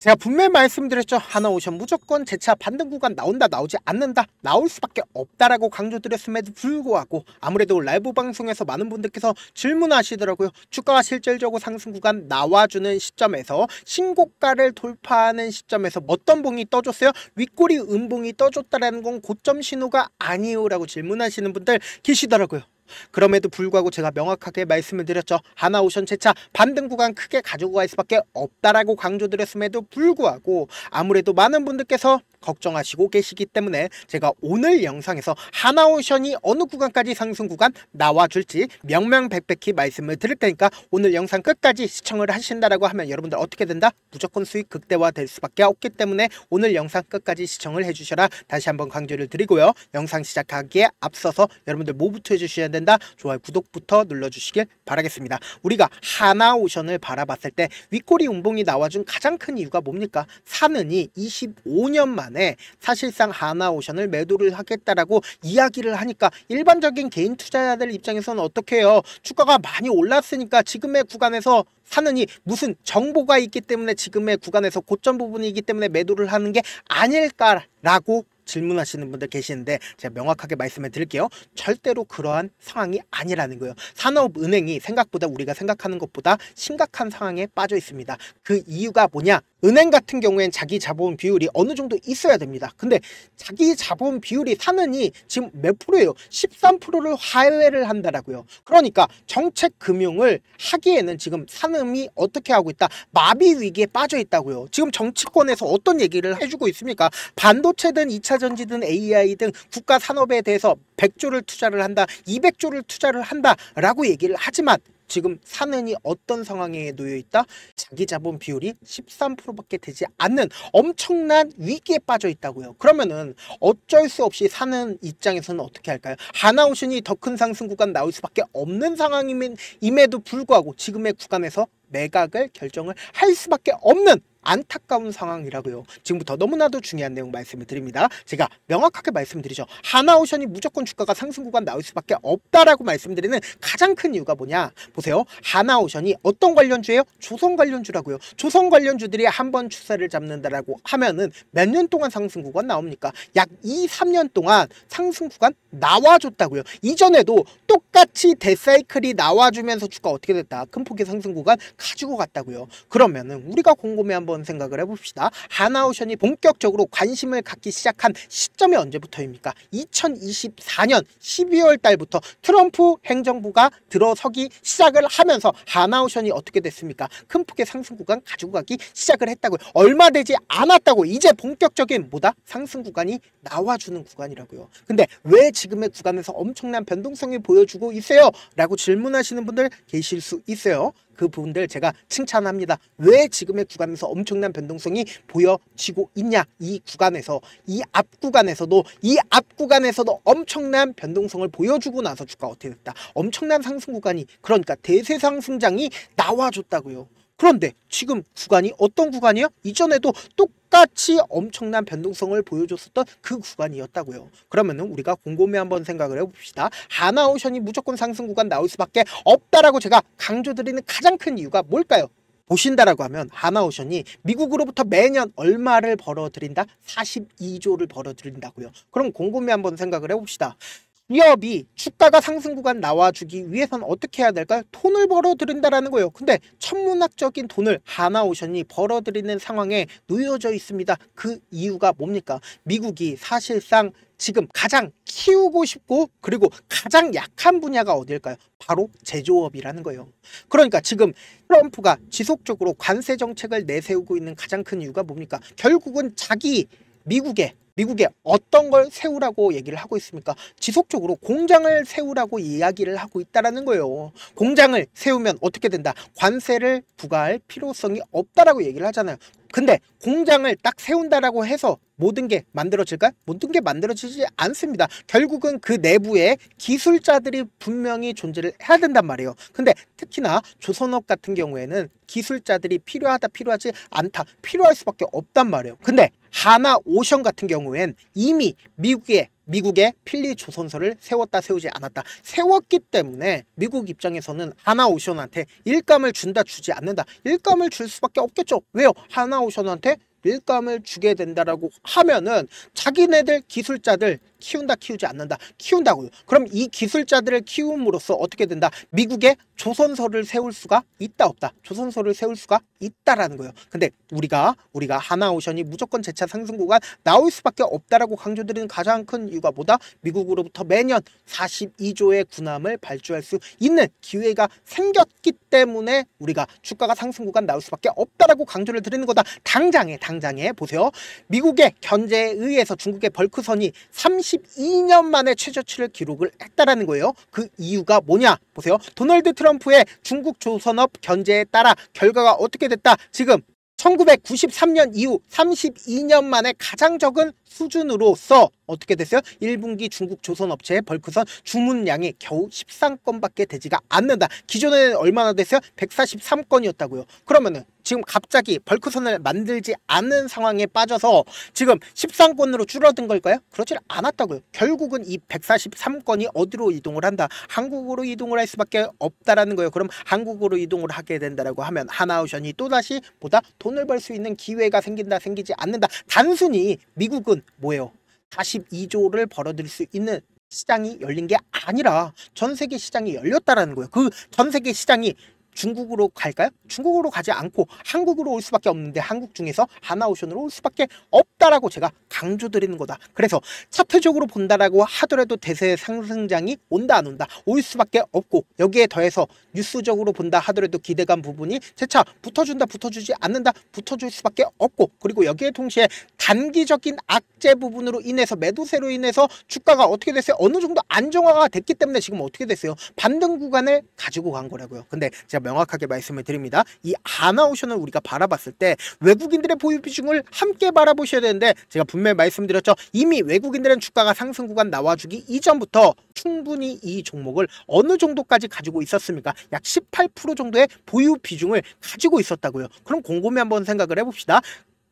제가 분명히 말씀드렸죠. 하나오션 무조건 재차 반등 구간 나온다, 나오지 않는다, 나올 수밖에 없다라고 강조드렸음에도 불구하고 아무래도 라이브 방송에서 많은 분들께서 질문하시더라고요. 주가가 실질적으로 상승 구간 나와주는 시점에서 신고가를 돌파하는 시점에서 어떤 봉이 떠줬어요? 윗꼬리 음봉이 떠줬다라는 건 고점 신호가 아니에요 라고 질문하시는 분들 계시더라고요. 그럼에도 불구하고 제가 명확하게 말씀을 드렸죠. 하나오션 재차 반등 구간 크게 가지고 갈 수밖에 없다라고 강조드렸음에도 불구하고 아무래도 많은 분들께서 걱정하시고 계시기 때문에 제가 오늘 영상에서 하나오션이 어느 구간까지 상승 구간 나와줄지 명명백백히 말씀을 드릴 테니까 오늘 영상 끝까지 시청을 하신다라고 하면 여러분들 어떻게 된다? 무조건 수익 극대화 될 수밖에 없기 때문에 오늘 영상 끝까지 시청을 해주셔라 다시 한번 강조를 드리고요. 영상 시작하기에 앞서서 여러분들 뭐부터 해주셔야 된다? 좋아요, 구독부터 눌러주시길 바라겠습니다. 우리가 하나오션을 바라봤을 때 윗꼬리 운봉이 나와준 가장 큰 이유가 뭡니까? 사는이 25년 만에 사실상 하나오션을 매도를 하겠다라고 이야기를 하니까 일반적인 개인 투자자들 입장에서는 어떻게 해요? 주가가 많이 올랐으니까 지금의 구간에서 사느니 무슨 정보가 있기 때문에 지금의 구간에서 고점 부분이기 때문에 매도를 하는 게 아닐까라고 질문하시는 분들 계시는데 제가 명확하게 말씀을 드릴게요. 절대로 그러한 상황이 아니라는 거예요. 산업은행이 생각보다 우리가 생각하는 것보다 심각한 상황에 빠져 있습니다. 그 이유가 뭐냐? 은행 같은 경우엔 자기 자본 비율이 어느 정도 있어야 됩니다. 근데 자기 자본 비율이 사느니 지금 몇 프로예요? 13%를 화해를 한다라고요. 그러니까 정책 금융을 하기에는 지금 산업이 어떻게 하고 있다? 마비 위기에 빠져 있다고요. 지금 정치권에서 어떤 얘기를 해주고 있습니까? 반도체든 2차 전지든 AI든 국가 산업에 대해서 100조를 투자를 한다, 200조를 투자를 한다라고 얘기를 하지만 지금 사는이 어떤 상황에 놓여 있다? 자기 자본 비율이 13%밖에 되지 않는 엄청난 위기에 빠져 있다고요. 그러면은 어쩔 수 없이 사는 입장에서는 어떻게 할까요? 하나오션이 더 큰 상승 구간 나올 수밖에 없는 상황임에도 불구하고 지금의 구간에서 매각을 결정을 할 수밖에 없는 안타까운 상황이라고요. 지금부터 너무나도 중요한 내용 말씀을 드립니다. 제가 명확하게 말씀드리죠. 하나오션이 무조건 주가가 상승 구간 나올 수밖에 없다라고 말씀드리는 가장 큰 이유가 뭐냐? 보세요. 하나오션이 어떤 관련주예요? 조선 관련주라고요. 조선 관련주들이 한번 추세를 잡는다라고 하면은 몇 년 동안 상승 구간 나옵니까? 약 2, 3년 동안 상승 구간 나와줬다고요. 이전에도 똑같이 데사이클이 나와주면서 주가 어떻게 됐다? 큰 폭의 상승 구간 가지고 갔다고요. 그러면은 우리가 곰곰이 한번 생각을 해봅시다. 하나오션이 본격적으로 관심을 갖기 시작한 시점이 언제부터입니까? 2024년 12월 달부터 트럼프 행정부가 들어서기 시작을 하면서 하나오션이 어떻게 됐습니까? 큰 폭의 상승 구간 가지고 가기 시작을 했다고요. 얼마 되지 않았다고 이제 본격적인 뭐다? 상승 구간이 나와주는 구간이라고요. 근데 왜 지금의 구간에서 엄청난 변동성이 보여주고 있어요? 라고 질문하시는 분들 계실 수 있어요. 그 부분들 제가 칭찬합니다. 왜 지금의 구간에서 엄청난 변동성이 보여지고 있냐? 이 구간에서 이 앞 구간에서도 엄청난 변동성을 보여주고 나서 주가 어떻게 됐다? 엄청난 상승 구간이 그러니까 대세 상승장이 나와줬다고요. 그런데 지금 구간이 어떤 구간이요? 이전에도 똑같이 엄청난 변동성을 보여줬었던 그 구간이었다고요. 그러면은 우리가 곰곰이 한번 생각을 해봅시다. 하나오션이 무조건 상승 구간 나올 수밖에 없다라고 제가 강조드리는 가장 큰 이유가 뭘까요? 보신다라고 하면 하나오션이 미국으로부터 매년 얼마를 벌어들인다? 42조를 벌어들인다고요. 그럼 곰곰이 한번 생각을 해봅시다. 기업이 주가가 상승 구간 나와주기 위해서는 어떻게 해야 될까요? 돈을 벌어들인다라는 거예요. 근데 천문학적인 돈을 하나오션이 벌어들이는 상황에 놓여져 있습니다. 그 이유가 뭡니까? 미국이 사실상 지금 가장 키우고 싶고 그리고 가장 약한 분야가 어딜까요? 바로 제조업이라는 거예요. 그러니까 지금 트럼프가 지속적으로 관세 정책을 내세우고 있는 가장 큰 이유가 뭡니까? 결국은 미국에 어떤 걸 세우라고 얘기를 하고 있습니까? 지속적으로 공장을 세우라고 이야기를 하고 있다라는 거예요. 공장을 세우면 어떻게 된다? 관세를 부과할 필요성이 없다라고 얘기를 하잖아요. 근데 공장을 딱 세운다라고 해서 모든 게 만들어질까요? 모든 게 만들어지지 않습니다. 결국은 그 내부에 기술자들이 분명히 존재를 해야 된단 말이에요. 근데 특히나 조선업 같은 경우에는 기술자들이 필요하다, 필요하지 않다, 필요할 수밖에 없단 말이에요. 근데 하나오션 같은 경우에 경우엔 이미 미국의 필리 조선소를 세웠다 세우지 않았다 세웠기 때문에 미국 입장에서는 하나오션한테 일감을 준다 주지 않는다 일감을 줄 수밖에 없겠죠. 왜요? 하나오션한테 일감을 주게 된다라고 하면은 자기네들 기술자들 키운다 키우지 않는다 키운다고요. 그럼 이 기술자들을 키움으로써 어떻게 된다? 미국의 조선소를 세울 수가 있다 없다? 조선소를 세울 수가 있다라는 거예요. 근데 우리가 하나오션이 무조건 재차 상승 구간 나올 수밖에 없다라고 강조드리는 가장 큰 이유가 뭐다? 미국으로부터 매년 42조의 군함을 발주할 수 있는 기회가 생겼기 때문에 우리가 주가가 상승 구간 나올 수밖에 없다라고 강조를 드리는 거다. 당장에 보세요. 미국의 견제에 의해서 중국의 벌크선이 32년 만에 최저치를 기록을 했다라는 거예요. 그 이유가 뭐냐? 보세요. 도널드 트럼프의 중국 조선업 견제에 따라 결과가 어떻게 됐다? 지금 1993년 이후 32년 만에 가장 적은 수준으로서 어떻게 됐어요? 1분기 중국 조선업체의 벌크선 주문량이 겨우 13건밖에 되지가 않는다. 기존에는 얼마나 됐어요? 143건이었다고요. 그러면은 지금 갑자기 벌크선을 만들지 않는 상황에 빠져서 지금 13건으로 줄어든 걸까요? 그렇지 않았다고요. 결국은 이 143건이 어디로 이동을 한다? 한국으로 이동을 할 수밖에 없다라는 거예요. 그럼 한국으로 이동을 하게 된다라고 하면 하나오션이 또다시 보다 돈을 벌 수 있는 기회가 생긴다 생기지 않는다. 단순히 미국은 뭐예요? 42조를 벌어들일 수 있는 시장이 열린 게 아니라 전 세계 시장이 열렸다라는 거예요. 그 전 세계 시장이 중국으로 갈까요? 중국으로 가지 않고 한국으로 올 수밖에 없는데 한국 중에서 하나오션으로 올 수밖에 없다라고 제가 강조드리는 거다. 그래서 차트적으로 본다라고 하더라도 대세 상승장이 온다 안 온다? 올 수밖에 없고 여기에 더해서 뉴스적으로 본다 하더라도 기대감 부분이 재차 붙어준다 붙어주지 않는다 붙어줄 수밖에 없고 그리고 여기에 동시에 단기적인 악재 부분으로 인해서 매도세로 인해서 주가가 어떻게 됐어요? 어느 정도 안정화가 됐기 때문에 지금 어떻게 됐어요? 반등 구간을 가지고 간 거라고요. 근데 제가 명확하게 말씀을 드립니다. 이 하나오션을 우리가 바라봤을 때 외국인들의 보유 비중을 함께 바라보셔야 되는데 제가 분명히 말씀드렸죠. 이미 외국인들은 주가가 상승 구간 나와주기 이전부터 충분히 이 종목을 어느 정도까지 가지고 있었습니까? 약 18% 정도의 보유 비중을 가지고 있었다고요. 그럼 곰곰이 한번 생각을 해봅시다.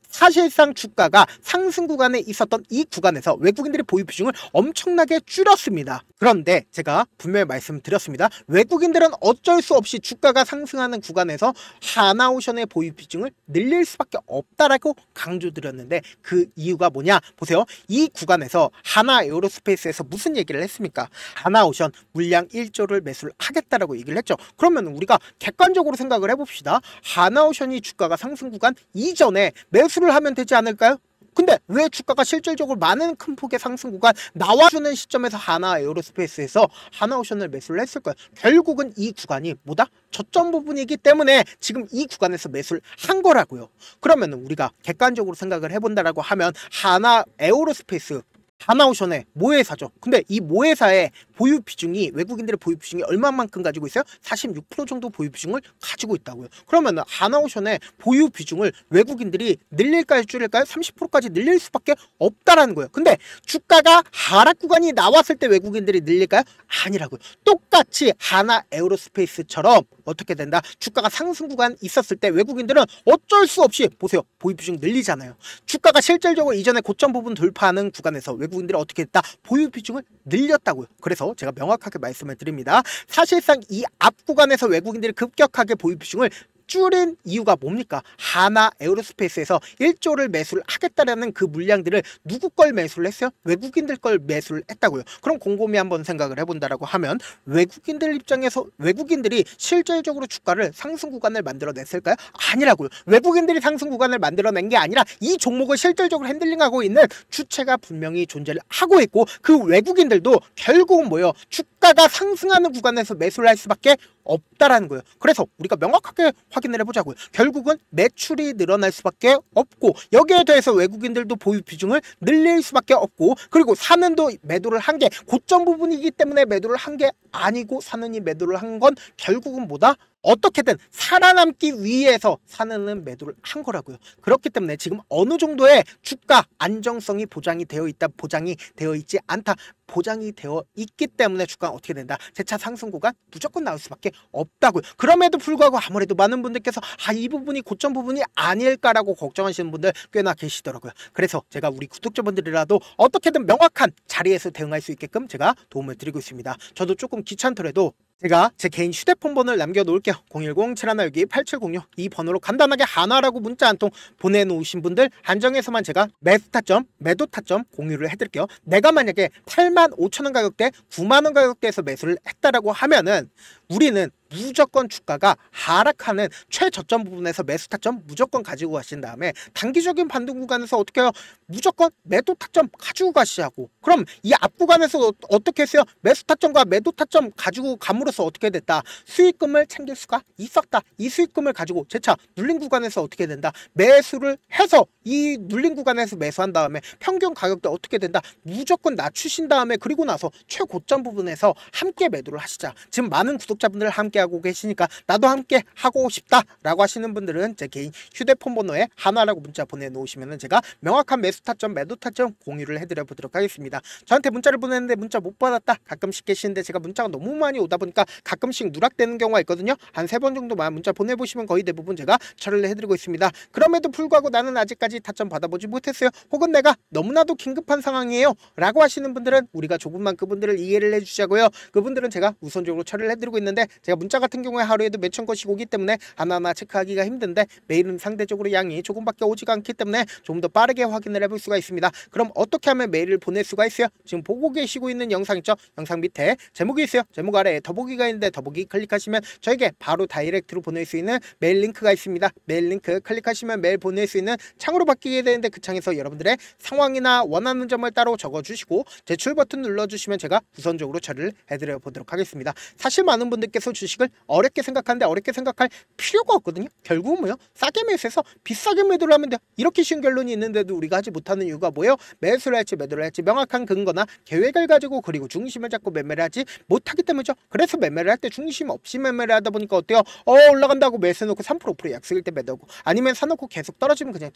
사실상 주가가 상승 구간에 있었던 이 구간에서 외국인들의 보유 비중을 엄청나게 줄였습니다. 그런데 제가 분명히 말씀드렸습니다. 외국인들은 어쩔 수 없이 주가가 상승하는 구간에서 하나오션의 보유 비중을 늘릴 수밖에 없다라고 강조드렸는데 그 이유가 뭐냐? 보세요. 이 구간에서 하나 에어로스페이스에서 무슨 얘기를 했습니까? 하나오션 물량 1조를 매수를 하겠다라고 얘기를 했죠. 그러면 우리가 객관적으로 생각을 해봅시다. 하나오션이 주가가 상승 구간 이전에 매수를 하면 되지 않을까요? 근데 왜 주가가 실질적으로 많은 큰 폭의 상승 구간 나와주는 시점에서 하나 에어로스페이스에서 하나오션을 매수를 했을까요? 결국은 이 구간이 뭐다? 저점 부분이기 때문에 지금 이 구간에서 매수를 한 거라고요. 그러면 우리가 객관적으로 생각을 해본다라고 하면 하나 에어로스페이스 하나오션의 모회사죠. 근데 이 모회사의 보유 비중이 외국인들의 보유 비중이 얼마만큼 가지고 있어요? 46% 정도 보유 비중을 가지고 있다고요. 그러면 하나오션의 보유 비중을 외국인들이 늘릴까요? 줄일까요? 30%까지 늘릴 수밖에 없다라는 거예요. 근데 주가가 하락 구간이 나왔을 때 외국인들이 늘릴까요? 아니라고요. 똑같이 하나 에어로스페이스처럼 어떻게 된다? 주가가 상승 구간 있었을 때 외국인들은 어쩔 수 없이 보세요. 보유 비중 늘리잖아요. 주가가 실질적으로 이전에 고점 부분 돌파하는 구간에서 외국인들이 어떻게 했다? 보유 비중을 늘렸다고요. 그래서 제가 명확하게 말씀을 드립니다. 사실상 이 앞 구간에서 외국인들이 급격하게 보유 비중을 줄인 이유가 뭡니까? 하나 에어로스페이스에서 1조를 매수를 하겠다라는 그 물량들을 누구 걸 매수를 했어요? 외국인들 걸 매수를 했다고요. 그럼 곰곰이 한번 생각을 해본다라고 하면 외국인들 입장에서 외국인들이 실질적으로 주가를 상승 구간을 만들어냈을까요? 아니라고요. 외국인들이 상승 구간을 만들어낸 게 아니라 이 종목을 실질적으로 핸들링하고 있는 주체가 분명히 존재를 하고 있고 그 외국인들도 결국은 뭐예요? 주가가 상승하는 구간에서 매수를 할 수밖에 없다라는 거예요. 그래서 우리가 명확하게 확인을 해보자고요. 결국은 매출이 늘어날 수밖에 없고 여기에 대해서 외국인들도 보유 비중을 늘릴 수밖에 없고 그리고 사는도 매도를 한 게 고점 부분이기 때문에 매도를 한 게 아니고 사는이 매도를 한 건 결국은 뭐다? 어떻게든 살아남기 위해서 사는 매도를 한 거라고요. 그렇기 때문에 지금 어느 정도의 주가 안정성이 보장이 되어 있다, 보장이 되어 있지 않다, 보장이 되어 있기 때문에 주가가 어떻게 된다, 재차 상승 구간 무조건 나올 수밖에 없다고요. 그럼에도 불구하고 아무래도 많은 분들께서 이 부분이 고점 부분이 아닐까라고 걱정하시는 분들 꽤나 계시더라고요. 그래서 제가 우리 구독자분들이라도 어떻게든 명확한 자리에서 대응할 수 있게끔 제가 도움을 드리고 있습니다. 저도 조금 귀찮더라도 제가 제 개인 휴대폰 번호를 남겨놓을게요. 010-7162-8706 이 번호로 간단하게 하나라고 문자 한 통 보내놓으신 분들 한정해서만 제가 매수 타점, 매도 타점 공유를 해드릴게요. 내가 만약에 85,000원 가격대, 9만원 가격대에서 매수를 했다라고 하면은 우리는 무조건 주가가 하락하는 최저점 부분에서 매수 타점 무조건 가지고 가신 다음에 단기적인 반등 구간에서 어떻게 해요? 무조건 매도 타점 가지고 가시자고. 그럼 이 앞 구간에서 어떻게 했어요? 매수 타점과 매도 타점 가지고 감으로써 어떻게 됐다? 수익금을 챙길 수가 있었다. 이 수익금을 가지고 재차 눌린 구간에서 어떻게 된다? 매수를 해서 이 눌린 구간에서 매수한 다음에 평균 가격대 어떻게 된다? 무조건 낮추신 다음에 그리고 나서 최고점 부분에서 함께 매도를 하시자. 지금 많은 구독자분들 함께 하고 계시니까 나도 함께 하고 싶다 라고 하시는 분들은 제 개인 휴대폰 번호에 하나라고 문자 보내놓으시면 제가 명확한 매수 타점, 매도 타점 공유를 해드려 보도록 하겠습니다. 저한테 문자를 보냈는데 문자 못 받았다 가끔씩 계시는데 제가 문자가 너무 많이 오다 보니까 가끔씩 누락되는 경우가 있거든요. 한 3번 정도만 문자 보내보시면 거의 대부분 제가 처리를 해드리고 있습니다. 그럼에도 불구하고 나는 아직까지 타점 받아보지 못했어요. 혹은 내가 너무나도 긴급한 상황이에요 라고 하시는 분들은 우리가 조금만 그분들을 이해를 해주자고요. 그분들은 제가 우선적으로 처리를 해드리고 있는데 제가 문자 같은 경우에 하루에도 몇천 건씩 오기 때문에 하나하나 체크하기가 힘든데 매일은 상대적으로 양이 조금밖에 오지가 않기 때문에 좀 더 빠르게 확인을 해볼 수가 있습니다. 그럼 어떻게 하면 메일을 보낼 수가 있어요? 지금 보고 계시고 있는 영상 있죠? 영상 밑에 제목이 있어요. 제목 아래에 더보기가 있는데 더보기 클릭하시면 저에게 바로 다이렉트로 보낼 수 있는 메일 링크가 있습니다. 메일 링크 클릭하시면 메일 보낼 수 있는 창으로 바뀌게 되는데 그 창에서 여러분들의 상황이나 원하는 점을 따로 적어주시고 제출 버튼 눌러주시면 제가 우선적으로 처리를 해드려 보도록 하겠습니다. 사실 많은 분들께서 주식을 어렵게 생각하는데 어렵게 생각할 필요가 없거든요. 결국은 뭐요? 싸게 매수해서 비싸게 매도를 하면 돼요. 이렇게 쉬운 결론이 있는데도 우리가 하지 못하는 이유가 뭐예요? 매수를 할지 매도를 할지 명확한 근거나 계획을 가지고 그리고 중심을 잡고 매매를 하지 못하기 때문이죠. 그래서 매매를 할 때 중심 없이 매매를 하다 보니까 어때요? 올라간다고 매수해놓고 3% 5% 약속일 때 매도하고 아니면 사놓고 계속 떨어지면 그냥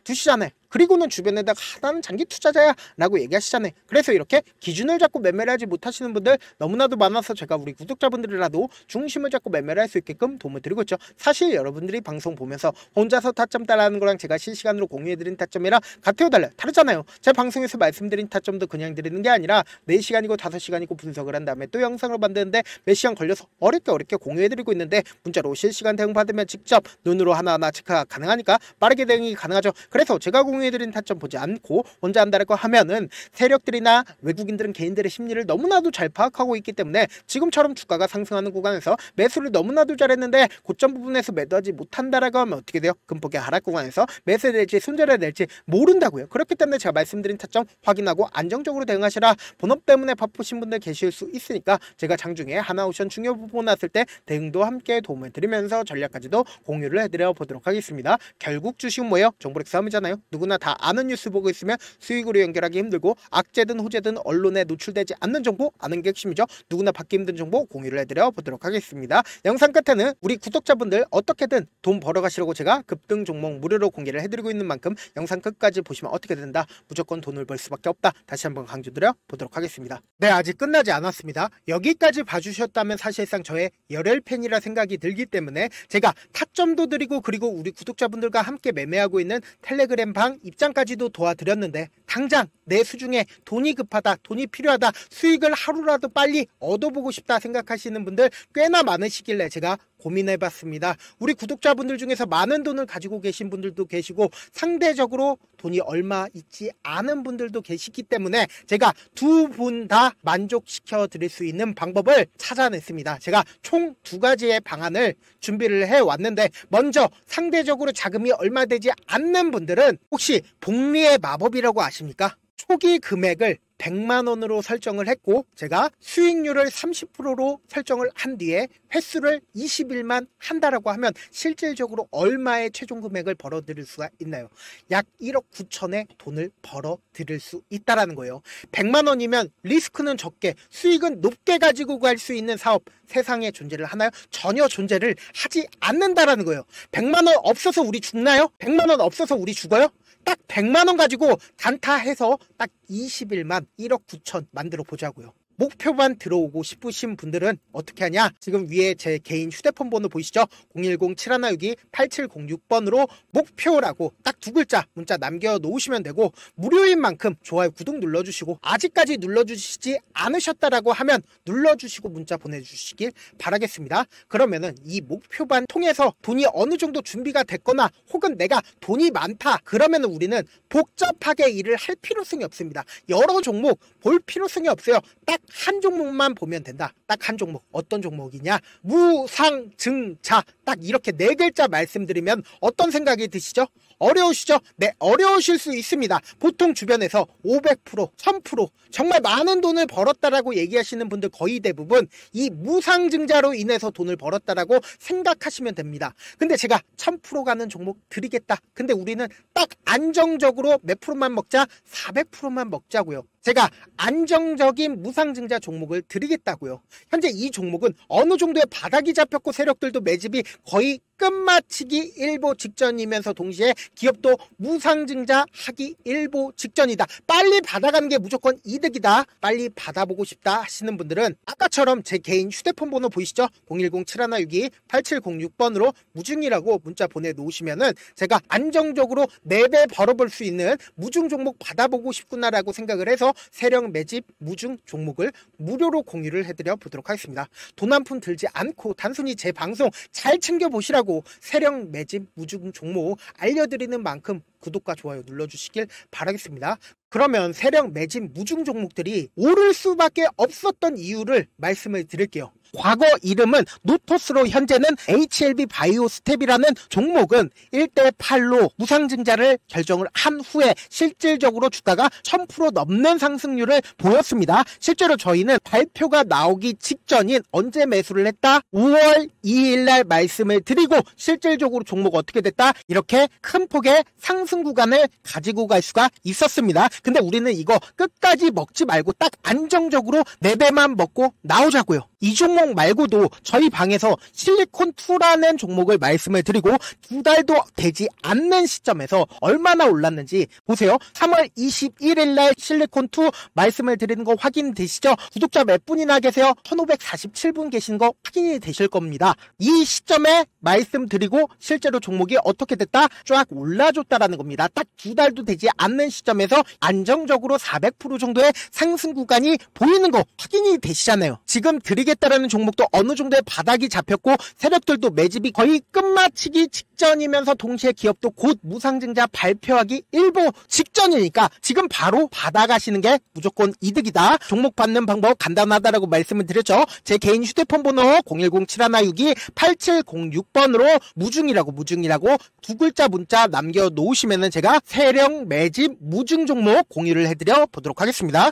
두시잖아요. 그리고는 주변에다가 나는 장기 투자자야 라고 얘기하시잖아요. 그래서 이렇게 기준을 잡고 매매를 하지 못하시는 분들 너무나도 많아서 제가 우리 구독자분들이라도 중심을 잡고 매매를 할 수 있게끔 도움을 드리고 있죠. 사실 여러분들이 방송 보면서 혼자서 타점 따라하는 거랑 제가 실시간으로 공유해드린 타점이랑 같아요 달라요? 다르잖아요. 제 방송에서 말씀드린 타점도 그냥 드리는 게 아니라 4시간이고 5시간이고 분석을 한 다음에 또 영상을 만드는데 몇 시간 걸려서 어렵게 공유해드리고 있는데 문자로 실시간 대응 받으면 직접 눈으로 하나하나 체크가 가능하니까 빠르게 대응이 가능하죠. 그래서 제가 공유해드린 타점 보지 않고 혼자 한다고 하면은 세력들이나 외국인들은 개인들의 심리를 너무나도 잘 파악하고 있기 때문에 지금처럼 주가가 상승하는 구간에서 매수를 너무나도 잘했는데 고점 부분에서 매도하지 못한다라고 하면 어떻게 돼요? 금폭의 하락 구간에서 매수해야 될지 손절해야 될지 모른다고요. 그렇기 때문에 제가 말씀드린 타점 확인하고 안정적으로 대응하시라. 본업 때문에 바쁘신 분들 계실 수 있으니까 제가 장중에 하나오션 중요 부분 났을 때 대응도 함께 도움을 드리면서 전략까지도 공유를 해드려 보도록 하겠습니다. 결국 주식은 뭐예요? 정보력 싸움이잖아요. 누구나 다 아는 뉴스 보고 있으면 수익으로 연결하기 힘들고 악재든 호재든 언론에 노출되지 않는 정보 아는 게 핵심이죠. 누구나 받기 힘든 정보 공유를 해드려 보도록 하겠습니다. 영상 끝에는 우리 구독자분들 어떻게든 돈 벌어가시려고 제가 급등 종목 무료로 공개를 해드리고 있는 만큼 영상 끝까지 보시면 어떻게 된다? 무조건 돈을 벌 수밖에 없다. 다시 한번 강조드려 보도록 하겠습니다. 네, 아직 끝나지 않았습니다. 여기까지 봐주셨다면 사실상 저의 열혈 팬이라 생각이 들기 때문에 제가 타점도 드리고 그리고 우리 구독자분들과 함께 매매하고 있는 텔레그램 방 입장까지도 도와드렸는데 당장 내 수중에 돈이 급하다, 돈이 필요하다, 수익을 하루라도 빨리 얻어보고 싶다 생각하시는 분들 꽤나 많으시길래 제가 고민해봤습니다. 우리 구독자분들 중에서 많은 돈을 가지고 계신 분들도 계시고 상대적으로 돈이 얼마 있지 않은 분들도 계시기 때문에 제가 두 분 다 만족시켜 드릴 수 있는 방법을 찾아냈습니다. 제가 총 2가지의 방안을 준비를 해왔는데 먼저 상대적으로 자금이 얼마 되지 않는 분들은 혹시 복리의 마법이라고 아십니까? 초기 금액을 100만 원으로 설정을 했고 제가 수익률을 30%로 설정을 한 뒤에 횟수를 20일만 한다라고 하면 실질적으로 얼마의 최종 금액을 벌어들일 수가 있나요? 약 1억 9천의 돈을 벌어들일 수 있다라는 거예요. 100만 원이면 리스크는 적게 수익은 높게 가지고 갈 수 있는 사업 세상에 존재를 하나요? 전혀 존재를 하지 않는다라는 거예요. 100만 원 없어서 우리 죽나요? 100만 원 없어서 우리 죽어요? 딱 100만 원 가지고 단타해서 딱 20일만 1억 9천 만들어 보자고요. 목표만 들어오고 싶으신 분들은 어떻게 하냐? 지금 위에 제 개인 휴대폰 번호 보이시죠? 010-7162-8706번으로 목표라고 딱 두 글자 문자 남겨놓으시면 되고 무료인 만큼 좋아요, 구독 눌러주시고 아직까지 눌러주시지 않으셨다라고 하면 눌러주시고 문자 보내주시길 바라겠습니다. 그러면은 이 목표반 통해서 돈이 어느 정도 준비가 됐거나 혹은 내가 돈이 많다 그러면은 우리는 복잡하게 일을 할 필요성이 없습니다. 여러 종목 볼 필요성이 없어요. 딱 한 종목만 보면 된다. 딱 한 종목. 어떤 종목이냐? 무상증자. 딱 이렇게 네 글자 말씀드리면 어떤 생각이 드시죠? 어려우시죠? 네, 어려우실 수 있습니다. 보통 주변에서 500%, 1000% 정말 많은 돈을 벌었다라고 얘기하시는 분들 거의 대부분 이 무상증자로 인해서 돈을 벌었다라고 생각하시면 됩니다. 근데 제가 1000% 가는 종목 드리겠다. 근데 우리는 딱 안정적으로 몇 프로만 먹자? 400%만 먹자고요. 제가 안정적인 무상증자 종목을 드리겠다고요. 현재 이 종목은 어느 정도의 바닥이 잡혔고 세력들도 매집이 거의 끝마치기 일보 직전이면서 동시에 기업도 무상증자 하기 일보 직전이다. 빨리 받아가는 게 무조건 이득이다. 빨리 받아보고 싶다 하시는 분들은 아까처럼 제 개인 휴대폰 번호 보이시죠? 010-7162-8706번으로 무중이라고 문자 보내놓으시면은 제가 안정적으로 4배 벌어볼 수 있는 무중 종목 받아보고 싶구나라고 생각을 해서 세력 매집 무중 종목을 무료로 공유를 해드려 보도록 하겠습니다. 돈 한 푼 들지 않고 단순히 제 방송 잘 챙겨보시라고 세력 매집 무중 종목 알려드리는 만큼 구독과 좋아요 눌러주시길 바라겠습니다. 그러면 세력 매집 무중 종목들이 오를 수밖에 없었던 이유를 말씀을 드릴게요. 과거 이름은 노토스로 현재는 HLB 바이오스텝이라는 종목은 1대8로 무상증자를 결정을 한 후에 실질적으로 주가가 1000% 넘는 상승률을 보였습니다. 실제로 저희는 발표가 나오기 직전인 언제 매수를 했다? 5월 2일날 말씀을 드리고 실질적으로 종목 어떻게 됐다? 이렇게 큰 폭의 상승 구간을 가지고 갈 수가 있었습니다. 근데 우리는 이거 끝까지 먹지 말고 딱 안정적으로 4배만 먹고 나오자고요. 이 종목 말고도 저희 방에서 실리콘2라는 종목을 말씀을 드리고 2달도 되지 않는 시점에서 얼마나 올랐는지 보세요. 3월 21일 날 실리콘2 말씀을 드리는 거 확인되시죠? 구독자 몇 분이나 계세요? 1547분 계신 거 확인이 되실 겁니다. 이 시점에 말씀드리고 실제로 종목이 어떻게 됐다? 쫙 올라줬다라는 겁니다. 딱 2달도 되지 않는 시점에서 안정적으로 400% 정도의 상승 구간이 보이는 거 확인이 되시잖아요. 지금 드리겠다라는 종목도 어느 정도의 바닥이 잡혔고 세력들도 매집이 거의 끝마치기 직전이면서 동시에 기업도 곧 무상증자 발표하기 일보 직전이니까 지금 바로 받아가시는 게 무조건 이득이다. 종목 받는 방법 간단하다라고 말씀을 드렸죠. 제 개인 휴대폰 번호 010-7162-8706번으로 무중이라고 두 글자 문자 남겨놓으시면은 제가 세력 매집 무중 종목 공유를 해드려 보도록 하겠습니다.